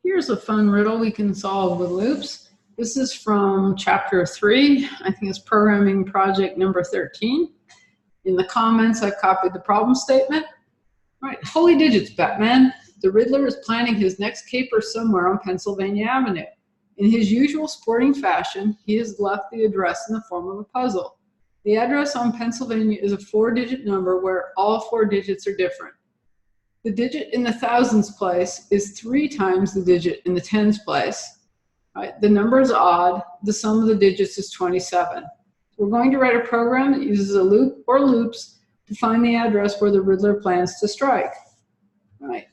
Here's a fun riddle we can solve with loops. This is from chapter 3. I think it's programming project number 13. In the comments, I copied the problem statement. All right, holy digits, Batman. The Riddler is planning his next caper somewhere on Pennsylvania Avenue. In his usual sporting fashion, he has left the address in the form of a puzzle. The address on Pennsylvania is a 4-digit number where all 4 digits are different. The digit in the thousands place is 3 times the digit in the tens place. Right? The number is odd. The sum of the digits is 27. We're going to write a program that uses a loop or loops to find the address where the Riddler plans to strike. Right.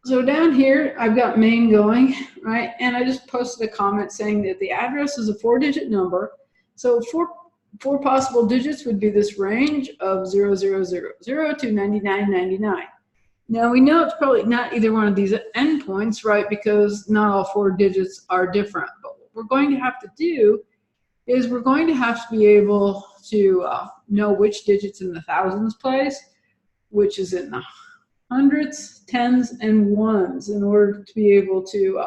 So down here, I've got main going, right? And I just posted a comment saying that the address is a 4-digit number. So four possible digits would be this range of 0000 to 9999. Now we know it's probably not either one of these endpoints, right? Because not all 4 digits are different. But what we're going to have to do is we're going to have to be able to know which digits in the thousands place, which is in the hundreds, tens, and ones in order to be able to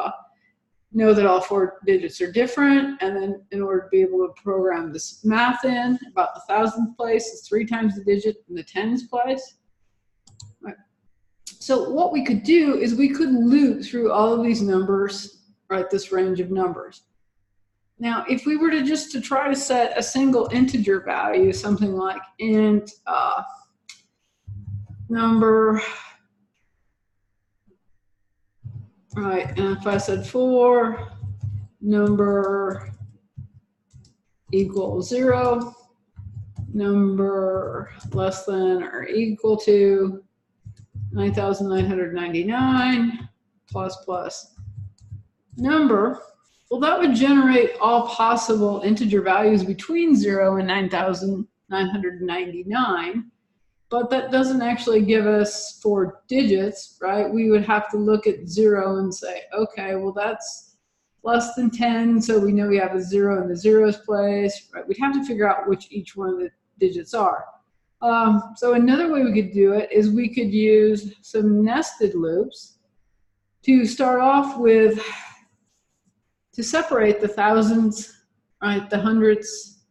know that all 4 digits are different, and then in order to be able to program this math in about the thousandth place is 3 times the digit in the tens place. Right. So what we could do is we could loop through all of these numbers, right, this range of numbers. Now, if we were to try to set a single integer value, something like int number, right, and if I said 4, number equals 0, number less than or equal to 9,999 plus number, well, that would generate all possible integer values between 0 and 9,999. But that doesn't actually give us 4 digits, right? We would have to look at 0 and say, okay, well, that's less than 10, so we know we have a 0 in the zeros place, right? We'd have to figure out which each one of the digits are. So another way we could do it is we could use some nested loops to start off with, to separate the thousands, right, the hundreds,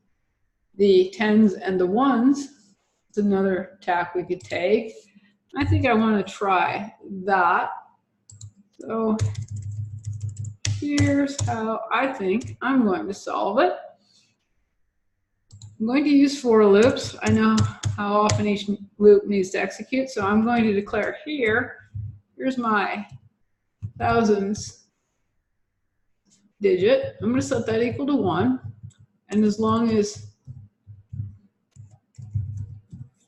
the tens, and the ones. It's another tack we could take. I think I want to try that. So here's how I think I'm going to solve it. I'm going to use for loops. I know how often each loop needs to execute, so I'm going to declare here's my thousands digit. I'm going to set that equal to 1, and as long as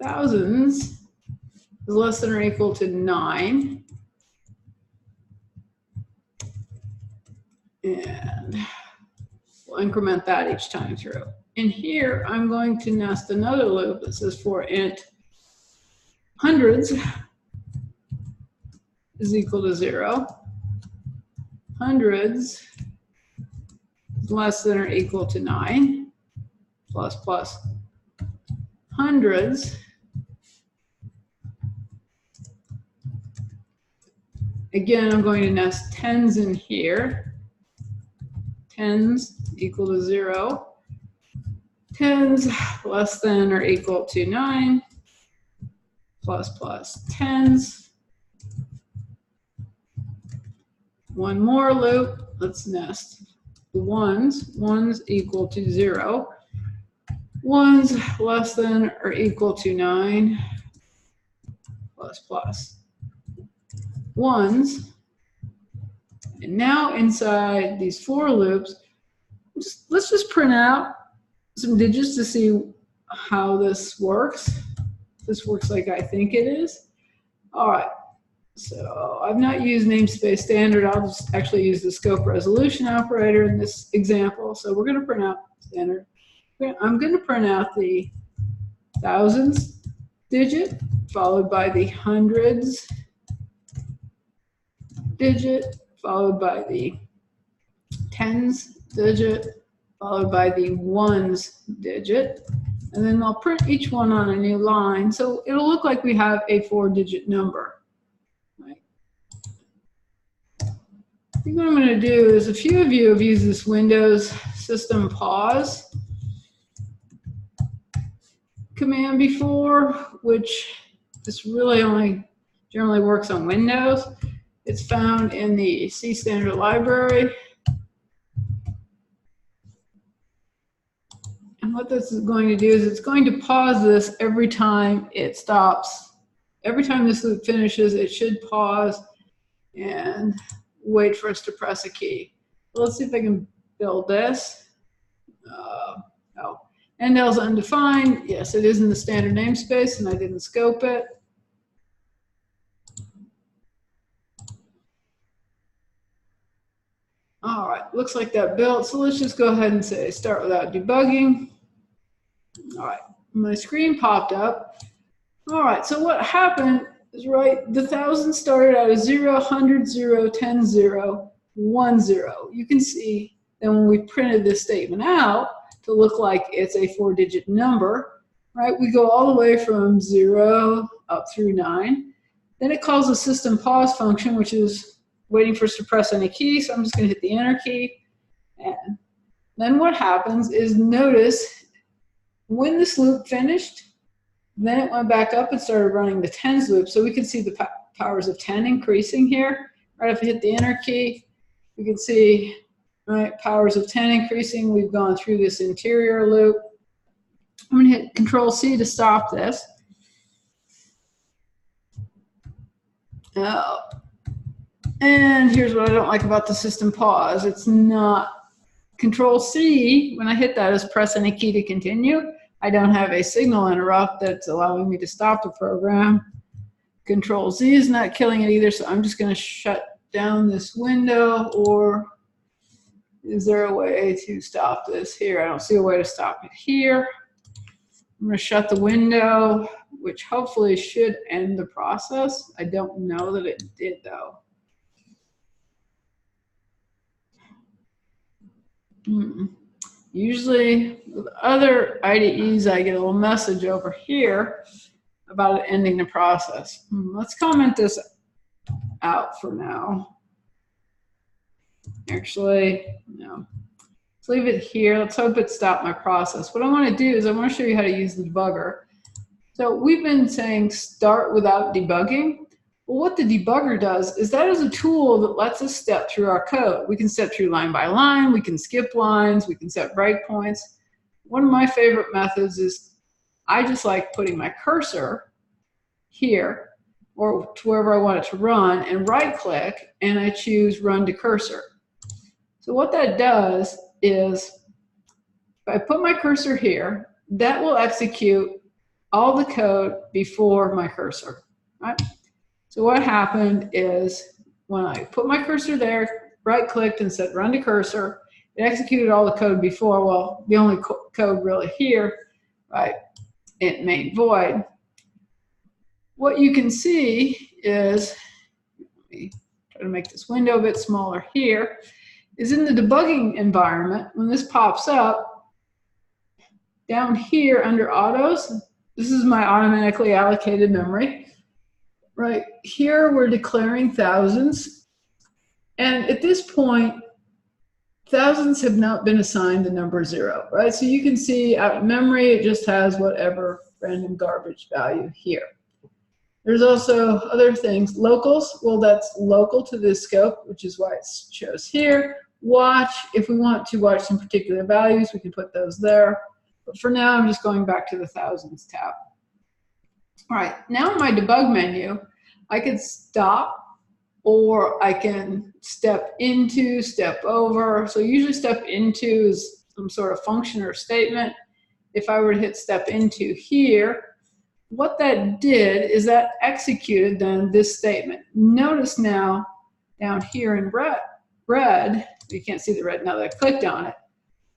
thousands is less than or equal to 9, and we'll increment that each time through. And here I'm going to nest another loop that says for int hundreds is equal to 0, hundreds is less than or equal to 9, plus hundreds again, I'm going to nest tens in here. Tens equal to 0. Tens less than or equal to 9. Plus tens. One more loop. Let's nest the ones. Ones equal to 0. Ones less than or equal to 9. Plus ones. And now inside these 4 loops, let's just print out some digits to see how this works. This works like I think it is. All right, so I've not used namespace standard. I'll just actually use the scope resolution operator in this example. So we're going to print out standard. I'm going to print out the thousands digit, followed by the hundreds digit, followed by the tens digit, followed by the ones digit, and then I'll print each one on a new line, so it'll look like we have a 4-digit number. Right? I think what I'm going to do is, a few of you have used this Windows system pause command before, which this really only generally works on Windows. It's found in the C standard library. And what this is going to do is it's going to pause this every time it stops. Every time this loop finishes, it should pause and wait for us to press a key. So let's see if I can build this. Oh, endl is undefined. Yes, it is in the standard namespace, and I didn't scope it. All right, looks like that built. So let's just go ahead and say start without debugging. All right, my screen popped up. All right, so what happened is, right, the thousand started out as 0, 100, 0, 10, 0, 1, 0. You can see that when we printed this statement out to look like it's a 4-digit number, right, we go all the way from 0 up through 9. Then it calls the system pause function, which is waiting for us to press any key. So I'm just going to hit the enter key. And then what happens is, notice when this loop finished, then it went back up and started running the tens loop. So we can see the powers of 10 increasing here. Right, if we hit the enter key, we can see, right, powers of 10 increasing. We've gone through this interior loop. I'm going to hit Control C to stop this. And here's what I don't like about the system pause. It's not Control C. When I hit that, is press any key to continue. I don't have a signal interrupt that's allowing me to stop the program. Control Z is not killing it either, so I'm just going to shut down this window. Or is there a way to stop this here? I don't see a way to stop it here. I'm going to shut the window, which hopefully should end the process. I don't know that it did, though. Usually with other IDEs, I get a little message over here about it ending the process. Let's comment this out for now. Actually, no. Let's leave it here. Let's hope it stopped my process. What I want to do is I want to show you how to use the debugger. So we've been saying start without debugging. Well, what the debugger does is that is a tool that lets us step through our code. We can step through line by line, we can skip lines, we can set breakpoints. One of my favorite methods is, I just like putting my cursor here or to wherever I want it to run, and right click, and I choose run to cursor. So what that does is, if I put my cursor here, that will execute all the code before my cursor, right? So what happened is, when I put my cursor there, right-clicked and said run to cursor, it executed all the code before. Well, the only code really here, right, in main void. What you can see is, let me try to make this window a bit smaller here, is in the debugging environment, when this pops up, down here under autos, this is my automatically allocated memory. Right here, we're declaring thousands. And at this point, thousands have not been assigned the number 0, right? So you can see out of memory, it just has whatever random garbage value here. There's also other things. Locals, well, that's local to this scope, which is why it shows here. Watch, if we want to watch some particular values, we can put those there. But for now, I'm just going back to the thousands tab. All right, now in my debug menu, I can stop, or I can step into, step over. So usually step into is some sort of function or statement. If I were to hit step into here, what that did is that executed then this statement. Notice now down here in red, you can't see the red now that I clicked on it.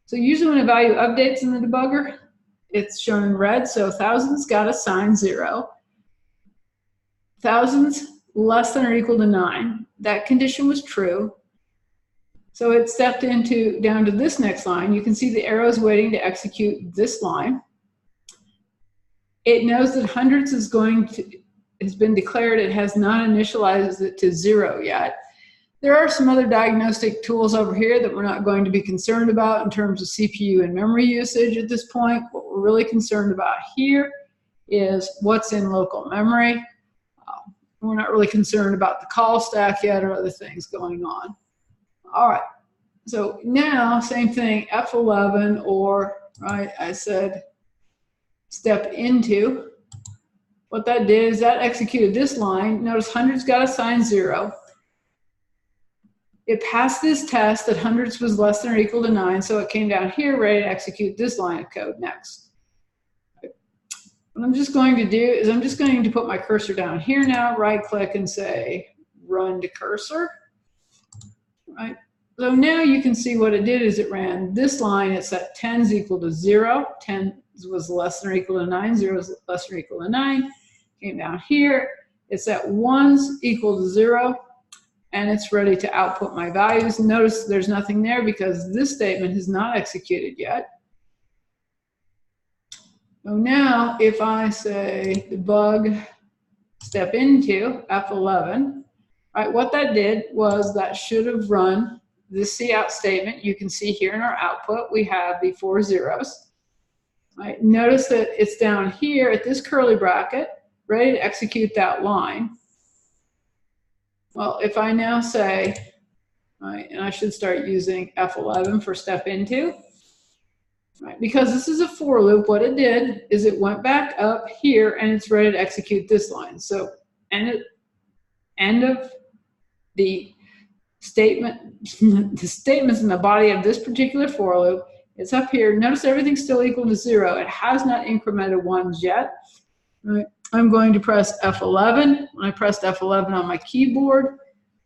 So usually when a value updates in the debugger, it's shown in red. So thousands got assigned 0. Thousands less than or equal to 9. That condition was true. So it stepped into down to this next line. You can see the arrows waiting to execute this line. It knows that hundreds has been declared. It has not initialized it to 0 yet. There are some other diagnostic tools over here that we're not going to be concerned about in terms of CPU and memory usage at this point. What we're really concerned about here is what's in local memory. We're not really concerned about the call stack yet or other things going on. All right, so now same thing, F11, or right, I said step into. What that did is that executed this line. Notice hundreds got assigned 0. It passed this test that hundreds was less than or equal to 9, so it came down here ready to execute this line of code next. What I'm just going to do is I'm just going to put my cursor down here now, right click and say run to cursor. Right. So now you can see what it did is it ran this line. It set 10's equal to 0. 10 was less than or equal to 9. 0 is less than or equal to 9. Came down here. It set 1's equal to 0. And it's ready to output my values. Notice there's nothing there because this statement has not executed yet. So now if I say debug step into F11, right, what that did was that should have run this cout statement. You can see here in our output we have the 4 zeros. Right, notice that it's down here at this curly bracket, ready to execute that line. Well, if I now say, right, and I should start using F11 for step into, right, because this is a for loop, what it did is it went back up here and it's ready to execute this line. So end of the statement, the statements in the body of this particular for loop, it's up here. Notice everything's still equal to 0. It has not incremented 1s yet. Right. I'm going to press F11. When I pressed F11 on my keyboard,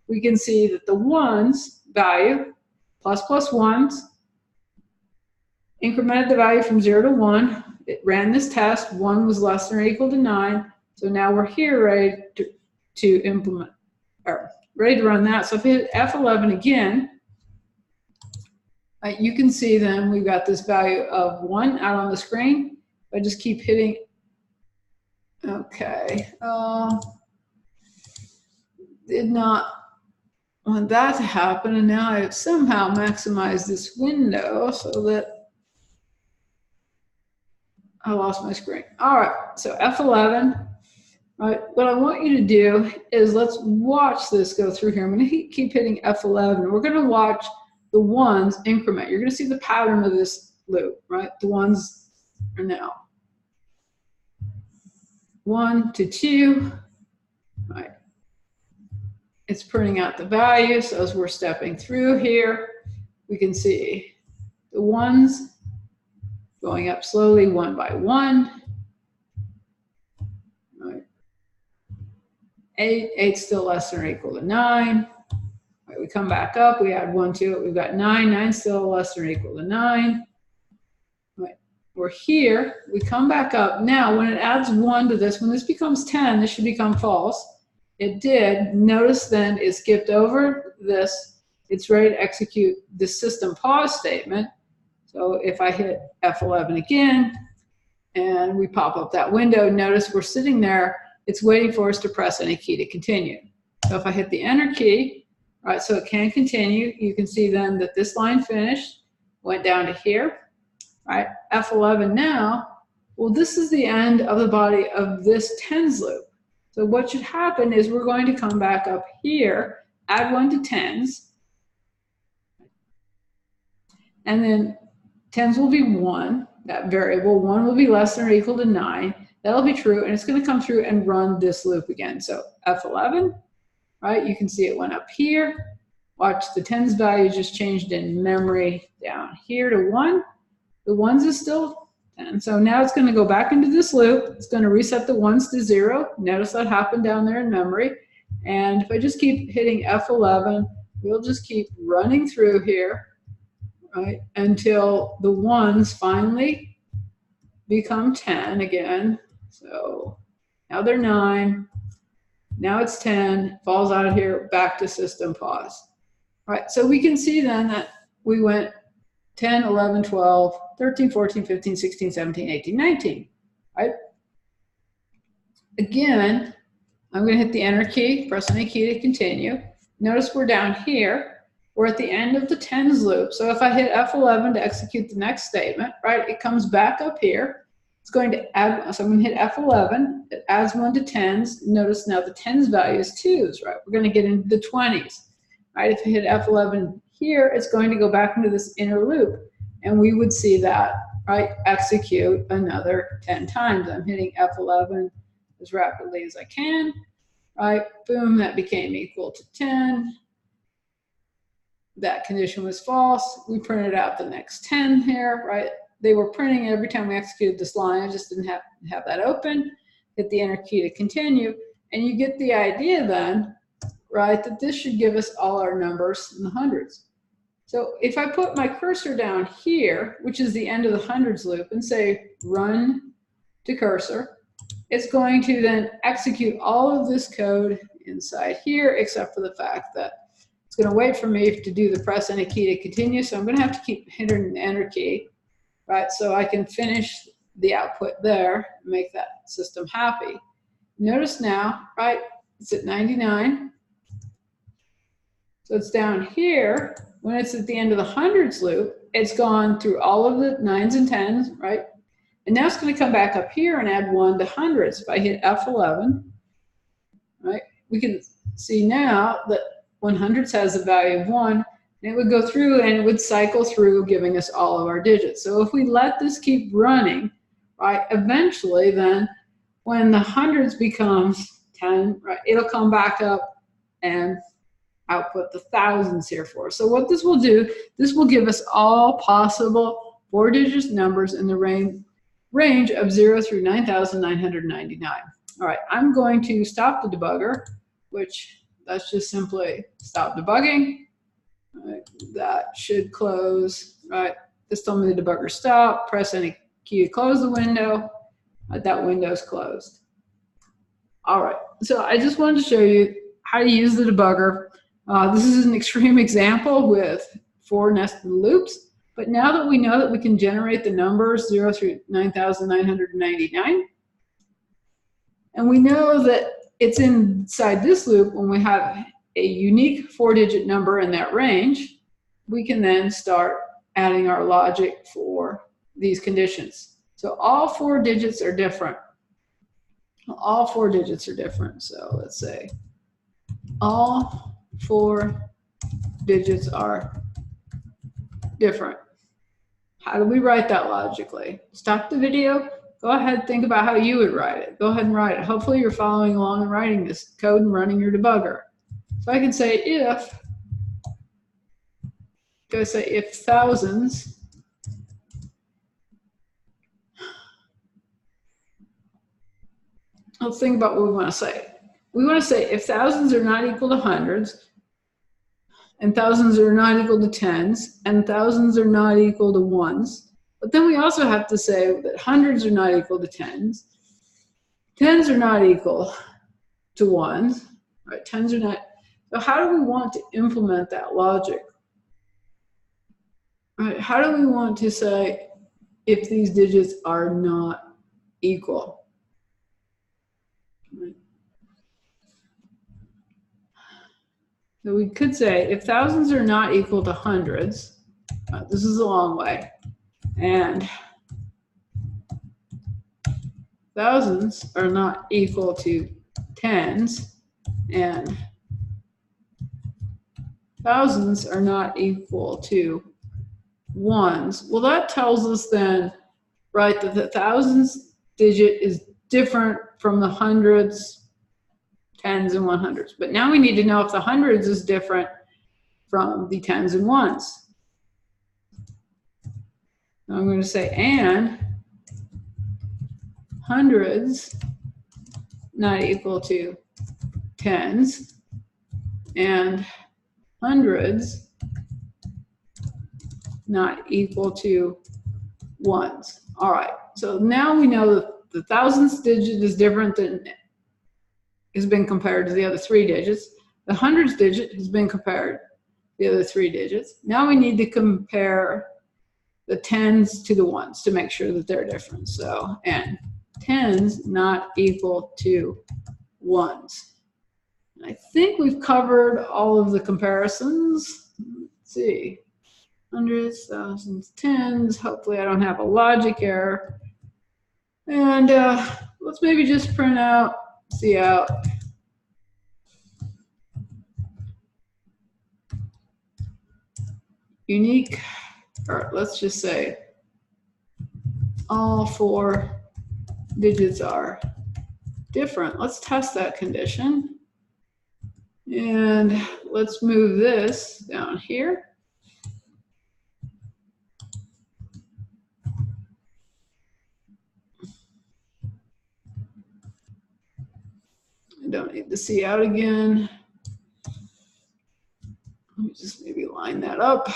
we can see that the 1's value, plus 1's, incremented the value from 0 to 1. It ran this test. 1 was less than or equal to 9. So now we're here ready to implement, or ready to run that. So if I hit F11 again, you can see then we've got this value of 1 out on the screen. If I just keep hitting. Okay, did not want that to happen, and now I somehow maximize this window so that I lost my screen. All right, so F11. All right, what I want you to do is let's watch this go through here. I'm going to keep hitting F11. We're going to watch the 1's increment. You're going to see the pattern of this loop, right? The 1's are now 1 to 2, right? It's printing out the value. So as we're stepping through here, we can see the 1's going up slowly 1 by 1. Right. 8's still less than or equal to 9. Right, we come back up, we add 1 to it, we've got 9. 9's still less than or equal to 9. We're here, we come back up. Now, when it adds 1 to this, when this becomes 10, this should become false. It did. Notice then it skipped over this. It's ready to execute the system pause statement. So if I hit F11 again, and we pop up that window, notice we're sitting there. It's waiting for us to press any key to continue. So if I hit the Enter key, right, so it can continue, you can see then that this line finished, went down to here. Right, F11 now, well, this is the end of the body of this 10's loop. So what should happen is we're going to come back up here, add 1 to 10's, and then 10's will be 1, that variable. 1 will be less than or equal to 9. That'll be true, and it's going to come through and run this loop again. So F11, right, you can see it went up here. Watch, the 10's value just changed in memory down here to 1. The 1's is still 10. So now it's going to go back into this loop. It's going to reset the 1's to 0. Notice that happened down there in memory. And if I just keep hitting F11, we'll just keep running through here, right, until the 1's finally become 10 again. So now they're 9. Now it's 10. Falls out of here, back to system pause. All right, so we can see then that we went 10, 11, 12, 13, 14, 15, 16, 17, 18, 19, right? Again, I'm going to hit the Enter key, press any key to continue. Notice we're down here. We're at the end of the tens loop. So if I hit F11 to execute the next statement, right, it comes back up here. It's going to add, so I'm going to hit F11. It adds 1 to tens. Notice now the tens value is 2s, right? We're going to get into the 20s. Right? If I hit F11 here, it's going to go back into this inner loop. And we would see that, right, execute another 10 times. I'm hitting F11 as rapidly as I can. Right, boom, that became equal to 10. That condition was false. We printed out the next 10 here, right? They were printing every time we executed this line. I just didn't have that open. Hit the enter key to continue. And you get the idea then, right, that this should give us all our numbers in the hundreds. So if I put my cursor down here, which is the end of the hundreds loop, and say run to cursor, it's going to then execute all of this code inside here, except for the fact that it's going to wait for me to do the press any key to continue. So I'm going to have to keep hitting the enter key, right? So I can finish the output there and make that system happy. Notice now, right, it's at 99. So it's down here. When it's at the end of the hundreds loop, it's gone through all of the 9s and 10s, right? And now it's going to come back up here and add 1 to hundreds. If I hit F11, right, we can see now that when hundreds has a value of 1, and it would go through and it would cycle through giving us all of our digits. So if we let this keep running, right, eventually then when the hundreds becomes 10, right, it'll come back up and output the thousands here for us. So what this will do, this will give us all possible 4-digit numbers in the range of 0 through 9,999. All right, I'm going to stop the debugger, which that's just simply stop debugging. Right, that should close, right? This told me the debugger stop, press any key to close the window. That window's closed. All right, so I just wanted to show you how to use the debugger. This is an extreme example with 4 nested loops, but now that we know that we can generate the numbers 0 through 9,999, and we know that it's inside this loop when we have a unique 4-digit number in that range, we can then start adding our logic for these conditions. So all 4 digits are different. All 4 digits are different. So let's say all 4 digits are different. How do we write that logically? Stop the video. Go ahead, think about how you would write it. Go ahead and write it. Hopefully you're following along and writing this code and running your debugger. So I can say if thousands let's think about what we want to say. We want to say if thousands are not equal to hundreds, and thousands are not equal to tens, and thousands are not equal to ones. But then we also have to say that hundreds are not equal to tens, tens are not equal to ones, right? Tens are not. So how do we want to implement that logic? Right? How do we want to say if these digits are not equal? Right? So we could say if thousands are not equal to hundreds, this is a long way, and thousands are not equal to tens, and thousands are not equal to ones. Well, that tells us then, right, that the thousands digit is different from the hundreds, tens, and 100s. But now we need to know if the hundreds is different from the tens and ones. I'm going to say and hundreds not equal to tens, and hundreds not equal to ones. All right, so now we know that the thousands digit is different than has been compared to the other 3 digits. The hundreds digit has been compared to the other 3 digits. Now we need to compare the tens to the ones to make sure that they're different. So, and tens not equal to ones. I think we've covered all of the comparisons. Let's see. Hundreds, thousands, tens. Hopefully I don't have a logic error. And let's maybe just print out, see out. Unique, or let's just say all 4 digits are different. Let's test that condition. And let's move this down here. I don't need to see out again. Let me just maybe line that up.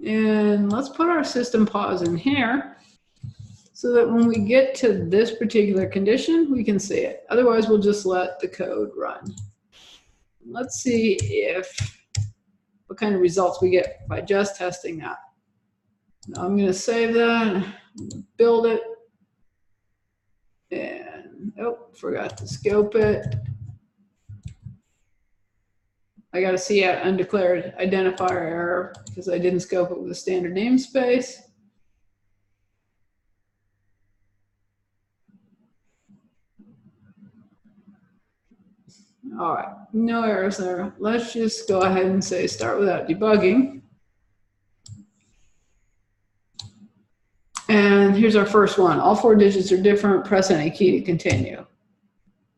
And let's put our system pause in here so that when we get to this particular condition, we can see it. Otherwise, we'll just let the code run. Let's see what kind of results we get by just testing that. Now I'm going to save that, build it, and oh, forgot to scope it. I got to see out undeclared identifier error because I didn't scope it with a standard namespace. All right, no errors there. Let's just go ahead and say start without debugging. And here's our first one. All 4 digits are different. Press any key to continue.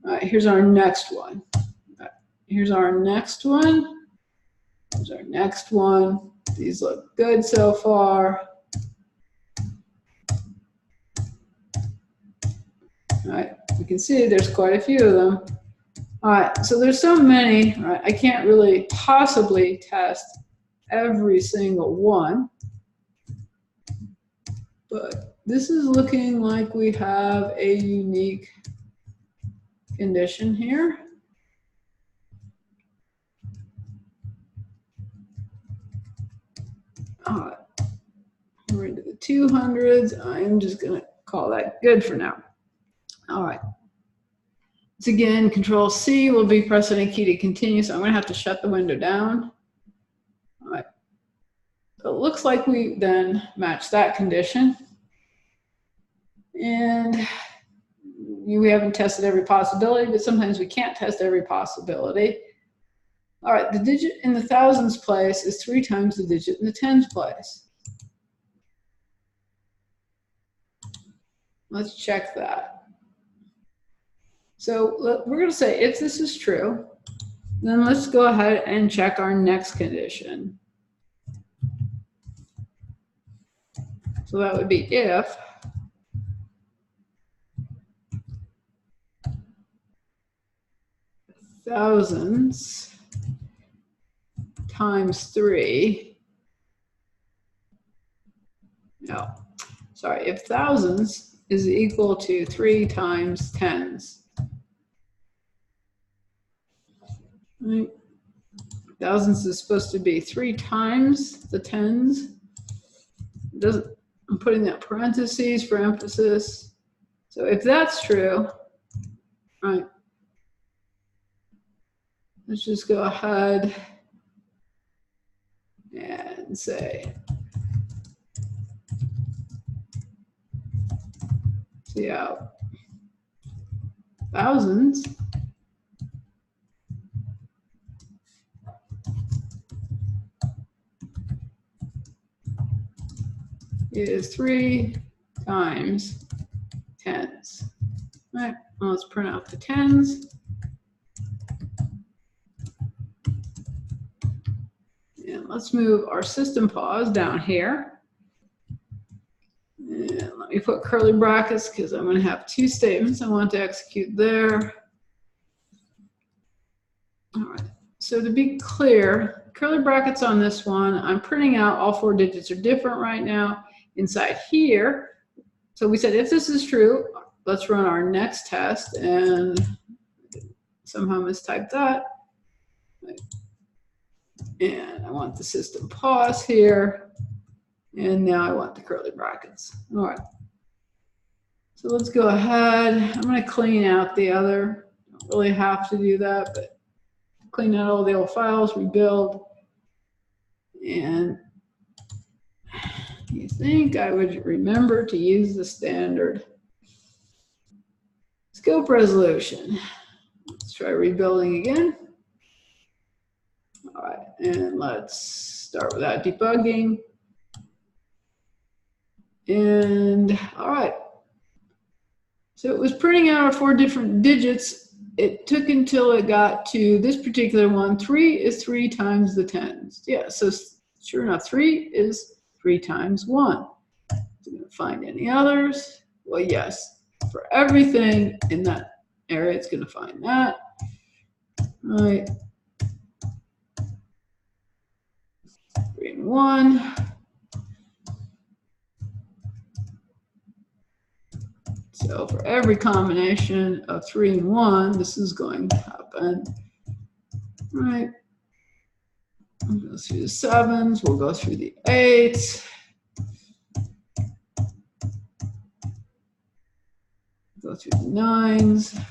All right, here's our next one. Here's our next one. Here's our next one. These look good so far. All right, you can see there's quite a few of them. All right, so there's so many. All right, I can't really possibly test every single one. But this is looking like we have a unique condition here. All right, we're into the 200s. I'm just going to call that good for now. All right. Once again, Control C will be pressing a key to continue, so I'm going to have to shut the window down. All right. So it looks like we then match that condition. And we haven't tested every possibility, but sometimes we can't test every possibility. All right, the digit in the thousands place is 3 times the digit in the tens place. Let's check that. So we're going to say if this is true, then let's go ahead and check our next condition. So that would be if thousands times 3, no, sorry, if thousands is equal to 3 times tens. Right. Thousands is supposed to be 3 times the tens. I'm putting that parentheses for emphasis. So if that's true, right, let's just go ahead and say, see out thousands is 3 times tens. All right, well, let's print out the tens. And let's move our system pause down here. And let me put curly brackets because I'm going to have 2 statements I want to execute there. All right, so to be clear, curly brackets on this one, I'm printing out all 4 digits are different right now. Inside here, so we said if this is true, let's run our next test, and somehow mistyped that. And I want the system pause here, and now I want the curly brackets. All right, so let's go ahead. I'm going to clean out the other. Don't really have to do that, but clean out all the old files, rebuild. And you think I would remember to use the standard scope resolution. Let's try rebuilding again. All right, and let's start without debugging. And all right, so it was printing out our 4 different digits. It took until it got to this particular one. 3 is 3 times the tens. Yeah, so sure enough, 3 is 3 times 1. Is it going to find any others? Well, yes. For everything in that area, it's going to find that. All right. 3 and 1. So for every combination of 3 and 1, this is going to happen. All right. We'll go through the 7s. We'll go through the 8s. Go through the 9s.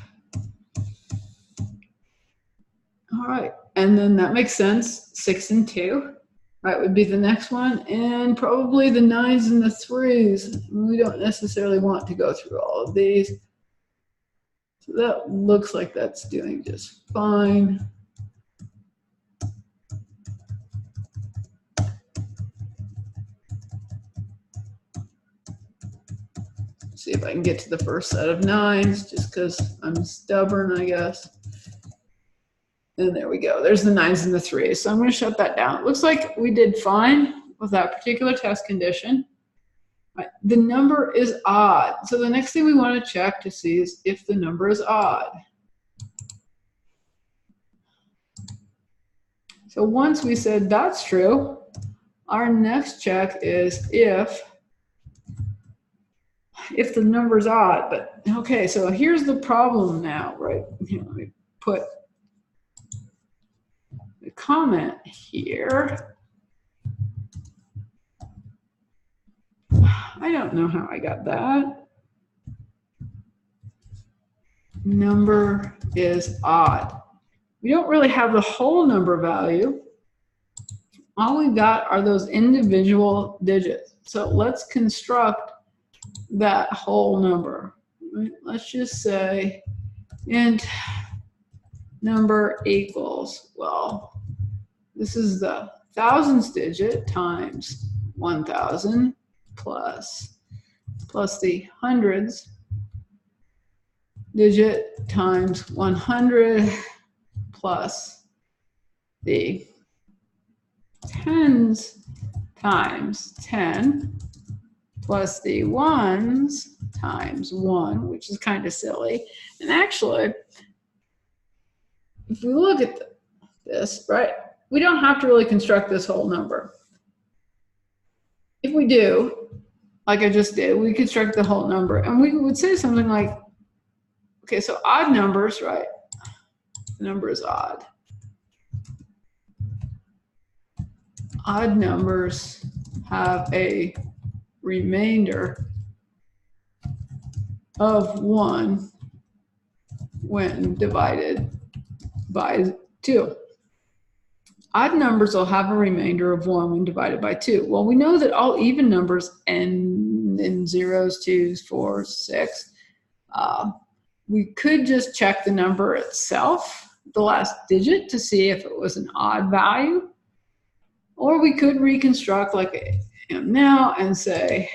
All right. And then that makes sense. 6 and 2. Right, would be the next one, and probably the 9s and the 3s. We don't necessarily want to go through all of these. So that looks like that's doing just fine. See if I can get to the first set of 9s, just because I'm stubborn, I guess. And there we go. There's the 9s and the 3s. So I'm going to shut that down. It looks like we did fine with that particular test condition. Right. The number is odd. So the next thing we want to check to see is if the number is odd. So once we said that's true, our next check is if the number is odd. But okay, so here's the problem now, right? Here, let me put the comment here. I don't know how I got that. Number is odd. We don't really have the whole number value. All we've got are those individual digits. So let's construct that whole number. Let's just say int number equals, well, this is the thousands digit times 1,000 plus the hundreds digit times 100 plus the tens times 10 plus the ones times 1, which is kind of silly. And actually, if we look at this, right, we don't have to really construct this whole number. If we do, like I just did, we construct the whole number, and we would say something like, okay, so odd numbers, right? The number is odd. Odd numbers have a remainder of 1 when divided by 2. Odd numbers will have a remainder of 1 when divided by 2. Well, we know that all even numbers end in 0s, 2s, 4s, 6. We could just check the number itself, the last digit, to see if it was an odd value. Or we could reconstruct like I am now and say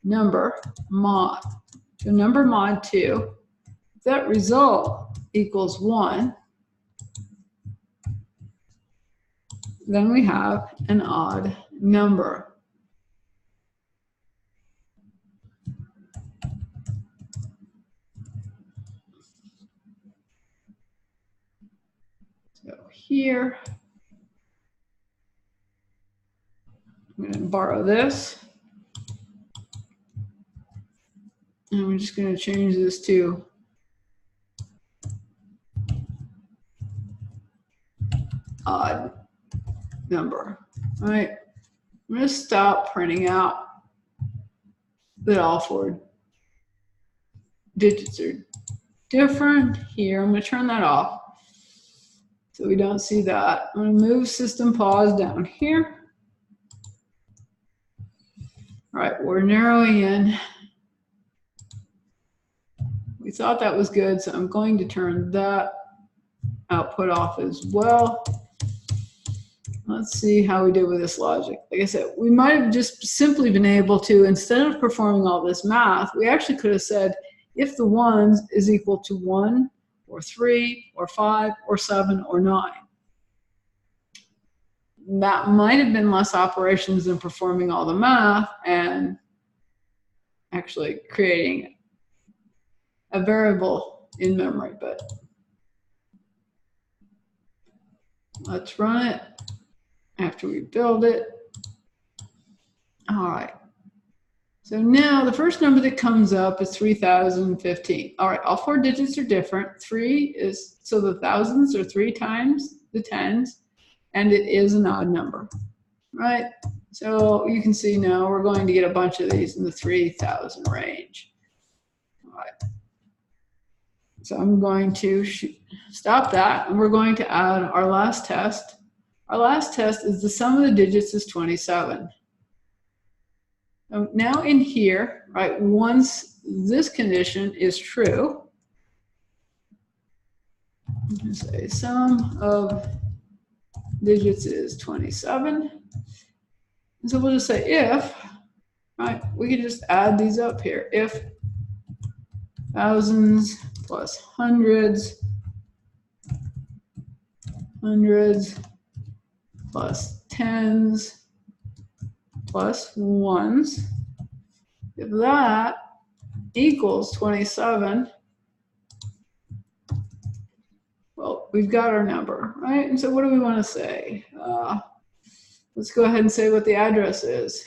number mod. So number mod 2, if that result equals 1, then we have an odd number. So here, I'm going to borrow this. And we're just going to change this to odd number. All right. I'm going to stop printing out that all 4 digits are different here. I'm going to turn that off so we don't see that. I'm going to move system pause down here. All right, we're narrowing in. We thought that was good, so I'm going to turn that output off as well. Let's see how we did with this logic. Like I said, we might have just simply been able to, instead of performing all this math, we actually could have said, if the ones is equal to 1, or 3, or 5, or 7, or 9. That might have been less operations than performing all the math and actually creating a variable in memory, but let's run it after we build it. All right. So now the first number that comes up is 3015. All right, all 4 digits are different. 3 is, so the thousands are 3 times the tens, and it is an odd number, right? So you can see now we're going to get a bunch of these in the 3,000 range. All right. So I'm going to stop that, and we're going to add our last test. Our last test is the sum of the digits is 27. So now in here, right, once this condition is true, say sum of digits is 27. And so we'll just say if, right, we can just add these up here. If thousands plus hundreds, hundreds plus tens plus ones, if that equals 27, well, we've got our number, right? And so what do we want to say? Let's go ahead and say what the address is.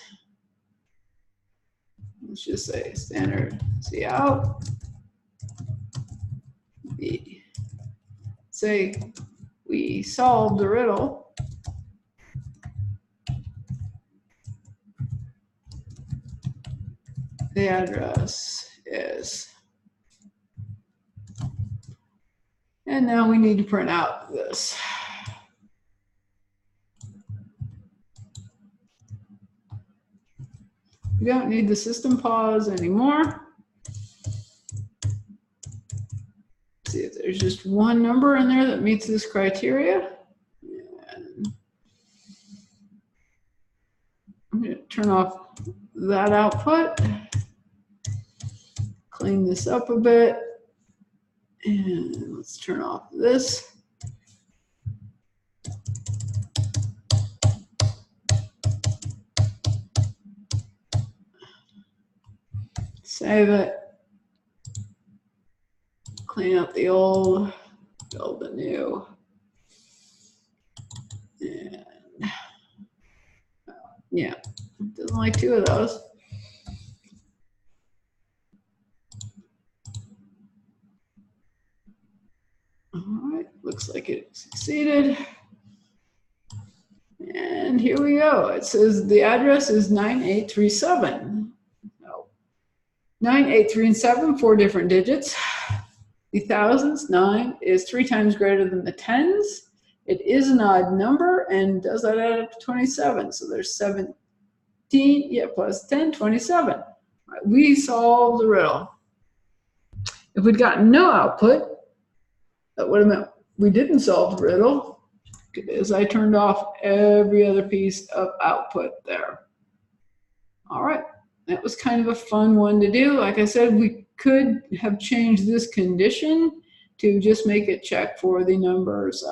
Let's just say standard cout B. Say we solved the riddle. The address is. And now we need to print out this. We don't need the system pause anymore. See if there's just one number in there that meets this criteria. And I'm going to turn off that output, clean this up a bit, and let's turn off this. Save it. Clean up the old, build the new. And yeah, doesn't like 2 of those. All right, looks like it succeeded. And here we go. It says the address is 9837. No, 9837, 4 different digits. The thousands, 9, is 3 times greater than the tens. It is an odd number, and does that add up to 27? So there's 17, yeah, plus 10, 27. Right, we solved the riddle. If we'd gotten no output, that would have meant we didn't solve the riddle, because I turned off every other piece of output there. All right, that was kind of a fun one to do. Like I said, we could have changed this condition to just make it check for the numbers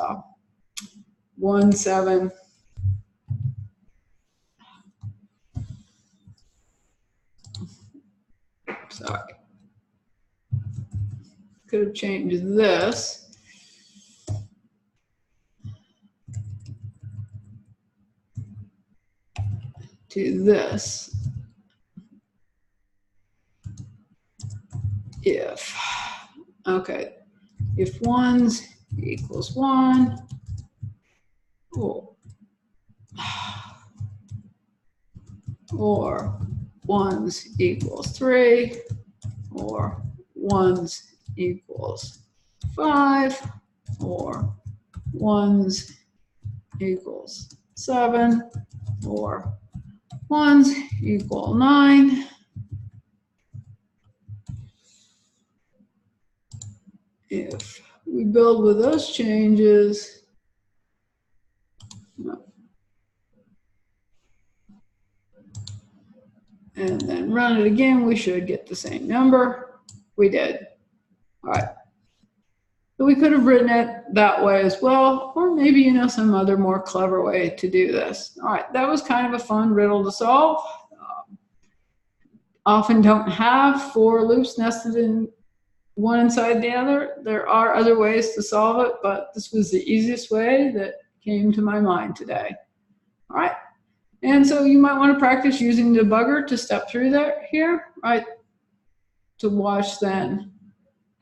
1, 7. Sorry. Could have changed this to this. If, okay, if ones equals 1, or ones equals 3, or ones equals 5, or 1s equals 7, or 1s equal 9. If we build with those changes, and then run it again, we should get the same number. We did. All right. So we could have written it that way as well, or maybe you know some other more clever way to do this. All right, that was kind of a fun riddle to solve. Often don't have 4 loops nested in one inside the other. There are other ways to solve it, but this was the easiest way that came to my mind today. All right, and so you might want to practice using the debugger to step through there here, right, to watch then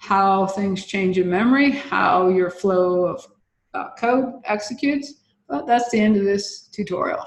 how things change in memory, how your flow of code executes. But that's the end of this tutorial.